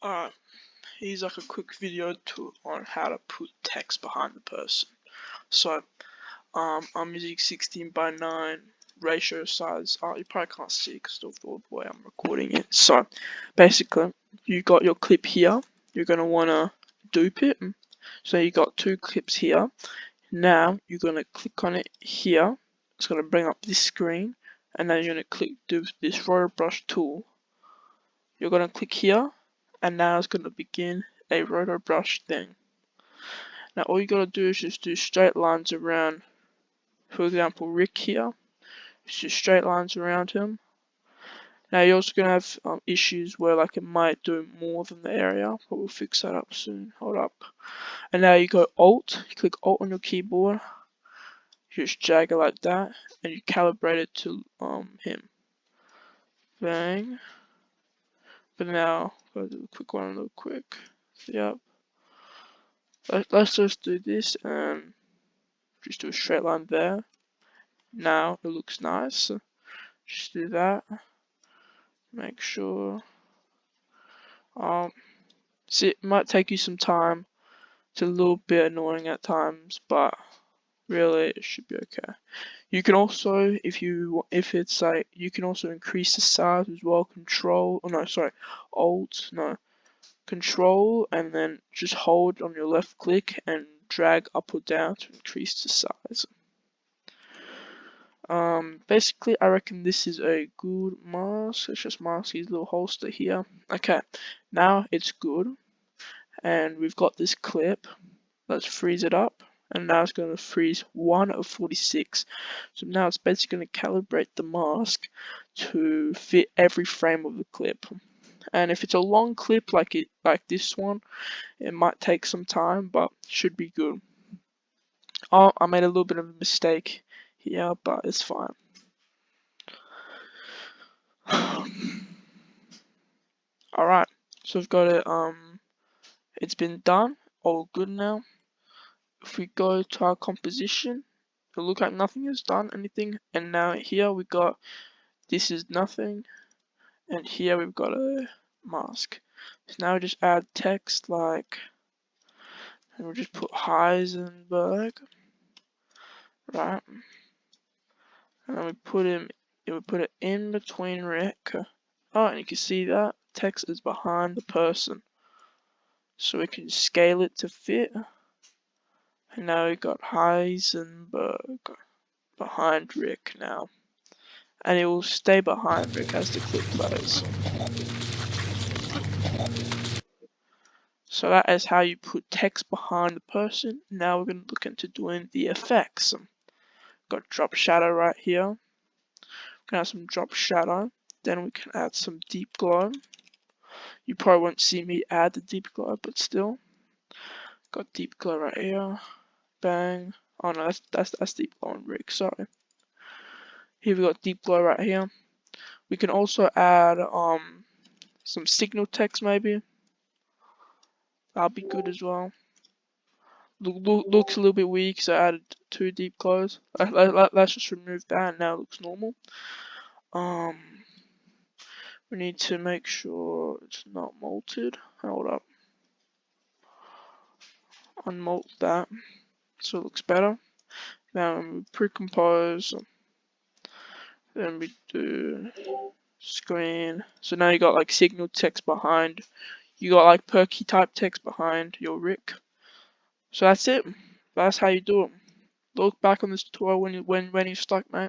Alright, here's like a quick video on how to put text behind the person. So, I'm using 16:9 ratio size. You probably can't see because of the way I'm recording it. So, basically, you got your clip here. You're gonna wanna dupe it. So you got two clips here. Now you're gonna click on it here. It's gonna bring up this screen, and then you're gonna do this rotobrush tool. You're gonna click here, and now it's gonna begin a rotobrush thing. Now all you gotta do is just do straight lines around, for example, Rick here. It's just straight lines around him. Now you're also gonna have issues where like it might do more than the area, but we'll fix that up soon. Hold up. And now you go Alt, you click Alt on your keyboard, you just drag it like that, and you calibrate it to him. Bang. But now, go do a quick one real quick. Yep. Let's just do this and just do a straight line there. Now it looks nice. Just do that. Make sure. See, it might take you some time. It's a little bit annoying at times, but really it should be okay. You can also, if it's like, you can also increase the size as well. Control, and then just hold on your left click and drag up or down to increase the size. Basically, I reckon this is a good mask. Let's just mask his little holster here. Okay, now it's good, and we've got this clip. Let's freeze it up, and now it's going to freeze 1 of 46. So now it's basically going to calibrate the mask to fit every frame of the clip. And if it's a long clip like this one, it might take some time, but should be good. Oh, I made a little bit of a mistake here, but it's fine. Alright, so we've got it, it's been done, all good now. If we go to our composition, it'll look like nothing has done anything, and now here we got, this is nothing, and here we've got a mask. So now we just add text like, and we'll just put Heisenberg, right? And then we put it in between Rick. Oh, and you can see that text is behind the person. So we can scale it to fit. And now we got Heisenberg behind Rick now. And it will stay behind Rick as the clip plays. So that is how you put text behind the person. Now we're going to look into doing the effects. Got drop shadow right here. We can add some drop shadow. Then we can add some deep glow. You probably won't see me add the deep glow, but still. Got deep glow right here. Bang. Oh no, that's deep glow on Rick, sorry. Here we got deep glow right here. We can also add some signal text maybe. That'll be good as well. Looks a little bit weak, so I added 2 deep glows. Let's just remove that, and now it looks normal. We need to make sure it's not molted. Hold up. Unmolt that, so it looks better. Now we pre-compose, then we do screen. So now you got like signal text behind. You got like perky type text behind your Rick. So that's it. That's how you do it. Look back on this tutorial when you're stuck, mate.